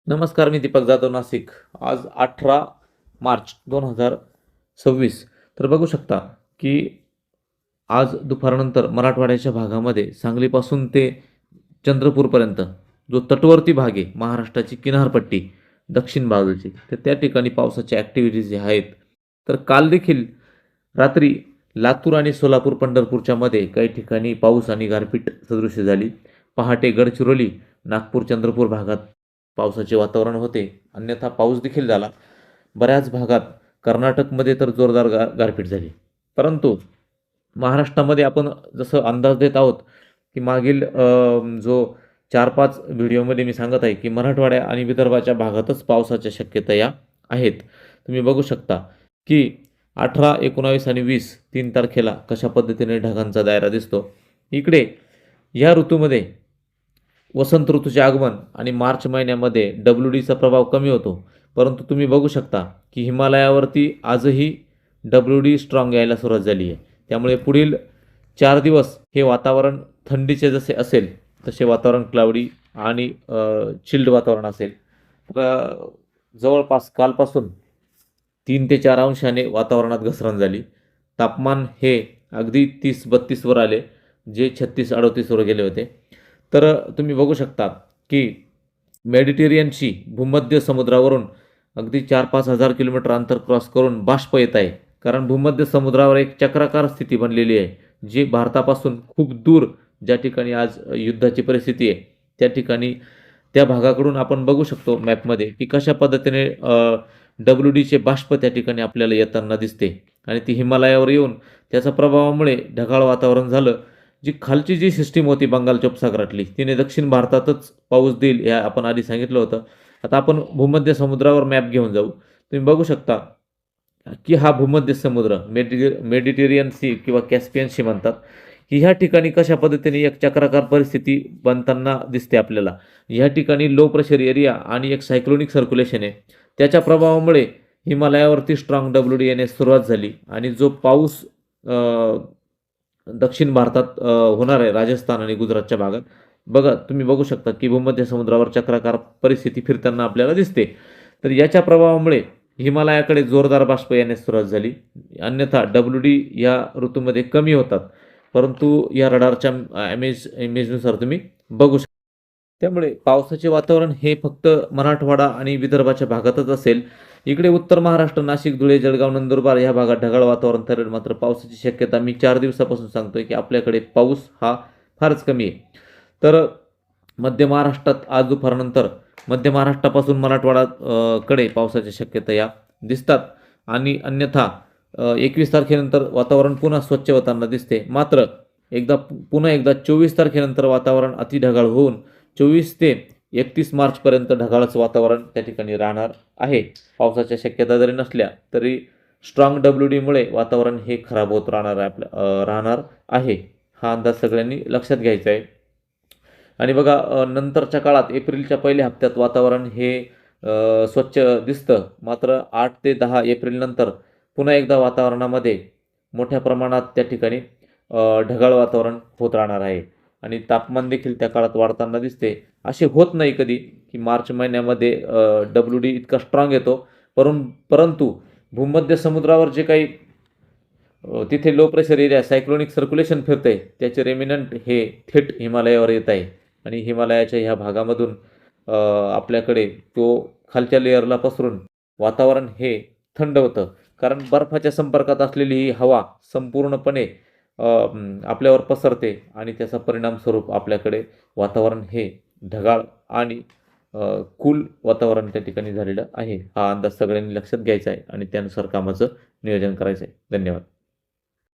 नमस्कार, मी दीपक जाधव, नाशिक. आज 18 मार्च 2026. तर बघू शकता की आज दुपारनंतर मराठवाड्याच्या भागामध्ये सांगलीपासून ते चंद्रपूरपर्यंत जो तटवर्ती भाग आहे, महाराष्ट्राची किनारपट्टी दक्षिण बाजूची, तर त्या ठिकाणी पावसाच्या ॲक्टिव्हिटीज ज्या आहेत. तर काल देखील रात्री लातूर आणि सोलापूर पंढरपूरच्या मध्ये काही ठिकाणी पाऊस आणि गारपीट सदृश्य झाली. पहाटे गडचिरोली, नागपूर, चंद्रपूर भागात पावसाचे वातावरण होते. अन्यथा पाऊस देखील झाला. बऱ्याच भागात कर्नाटकमध्ये तर जोरदार गारपीट झाली. परंतु महाराष्ट्रामध्ये आपण जसं अंदाज देत आहोत की मागील जो 4-5 व्हिडिओमध्ये मी सांगत आहे की मराठवाड्या आणि विदर्भाच्या भागातच पावसाच्या शक्यता या आहेत. तुम्ही बघू शकता की 18, 19 आणि 20 3 तारखेला कशा पद्धतीने ढगांचा दायरा दिसतो. इकडे या ऋतूमध्ये वसंत ऋतूचे आगमन आणि मार्च महिन्यामध्ये WDचा प्रभाव कमी होतो. परंतु तुम्ही बघू शकता की हिमालयावरती आजही WD स्ट्रॉंग यायला सुरुवात झाली आहे. त्यामुळे पुढील 4 दिवस हे वातावरण थंडीचे जसे असेल तसे वातावरण क्लाउडी आणि चिल्ड वातावरण असेल. जवळपास कालपासून 3 ते 4 अंशाने वातावरणात घसरण झाली. तापमान हे अगदी 30-32 वर आले, जे 36-38 वर गेले होते. तर तुम्ही बघू शकता की मेडिटेरियनची भूमध्य समुद्रावरून अगदी 4-5 हजार किलोमीटर अंतर क्रॉस करून बाष्प येत आहे. कारण भूमध्य समुद्रावर एक चक्राकार स्थिती बनलेली आहे, जी भारतापासून खूप दूर ज्या ठिकाणी आज युद्धाची परिस्थिती आहे, त्या ठिकाणी त्या भागाकडून आपण बघू शकतो मॅपमध्ये की कशा पद्धतीने WDचे बाष्प त्या ठिकाणी आपल्याला येताना दिसते. आणि ती हिमालयावर येऊन त्याच्या प्रभावामुळे ढगाळ वातावरण झालं. जी खालची जी सिस्टीम होती बंगालच्या उपसागरातली, तिने दक्षिण भारतातच पाऊस देईल हे आपण आधी सांगितलं होतं. आता आपण भूमध्य समुद्रावर मॅप घेऊन जाऊ. तुम्ही बघू शकता की हा भूमध्य समुद्र मेडिटेरियन सी किंवा कॅस्पियन सी म्हणतात, की ह्या ठिकाणी कशा पद्धतीने एक चक्राकार परिस्थिती बनताना दिसते आपल्याला. ह्या ठिकाणी लो प्रेशर एरिया आणि एक सायक्लोनिक सर्क्युलेशन आहे. त्याच्या प्रभावामुळे हिमालयावरती स्ट्रॉंग WD येण्यास सुरुवात झाली आणि जो पाऊस दक्षिण भारतात होणार आहे, राजस्थान आणि गुजरातच्या भागात. बघा, तुम्ही बघू शकता की भूमध्य समुद्रावर चक्राकार परिस्थिती फिरताना आपल्याला दिसते. तर याच्या प्रभावामुळे हिमालयाकडे जोरदार बाष्प येण्यास सुरुवात झाली. अन्यथा WD या ऋतूमध्ये कमी होतात, परंतु या रडारच्या इमेजनुसार तुम्ही बघू शकता. त्यामुळे पावसाचे वातावरण हे फक्त मराठवाडा आणि विदर्भाच्या भागातच असेल. इकडे उत्तर महाराष्ट्र, नाशिक, धुळे, जळगाव, नंदुरबार या भागात ढगाळ वातावरण ठरेल. मात्र पावसाची शक्यता मी 4 दिवसापासून सांगतोय की आपल्याकडे पाऊस हा फारच कमी आहे. तर मध्य महाराष्ट्रात आज दुपारनंतर मध्य महाराष्ट्रापासून मराठवाडा कडे पावसाच्या शक्यता या दिसतात. आणि अन्यथा 21 तारखेनंतर वातावरण पुन्हा स्वच्छ होताना दिसते. मात्र पुन्हा एकदा 24 तारखेनंतर वातावरण अतिढगाळ होऊन 24 ते 31 मार्चपर्यंत ढगाळच वातावरण त्या ठिकाणी राहणार आहे. पावसाच्या शक्यता जरी नसल्या तरी स्ट्रॉंग WDमुळे वातावरण हे खराब होत राहणार आहे. हा अंदाज सगळ्यांनी लक्षात घ्यायचा आहे. आणि बघा, नंतरच्या काळात एप्रिलच्या पहिल्या हप्त्यात वातावरण हे स्वच्छ दिसतं. मात्र 8 ते 10 एप्रिलनंतर पुन्हा एकदा वातावरणामध्ये मोठ्या प्रमाणात त्या ठिकाणी ढगाळ वातावरण होत राहणार आहे. आणि तापमान देखील त्या काळात वाढताना दिसते. असे होत नाही कधी की मार्च महिन्यामध्ये WD इतका स्ट्रॉंग येतो. परंतु भूमध्य समुद्रावर जे काही तिथे low pressure area cyclonic circulation फिरतंय, त्याचे रेमिनंट हे थेट हिमालयावर येत आहे. आणि हिमालयाच्या ह्या भागामधून आपल्याकडे तो खालच्या लेअरला पसरून वातावरण हे थंड होतं. कारण बर्फाच्या संपर्कात असलेली ही हवा संपूर्णपणे आपल्यावर पसरते आणि त्याचा परिणामस्वरूप आपल्याकडे वातावरण हे ढगाळ आणि कूल वातावरण त्या ठिकाणी झालेलं आहे. हा अंदाज सगळ्यांनी लक्षात घ्यायचा आहे आणि त्यानुसार कामाचं नियोजन करायचं आहे. धन्यवाद.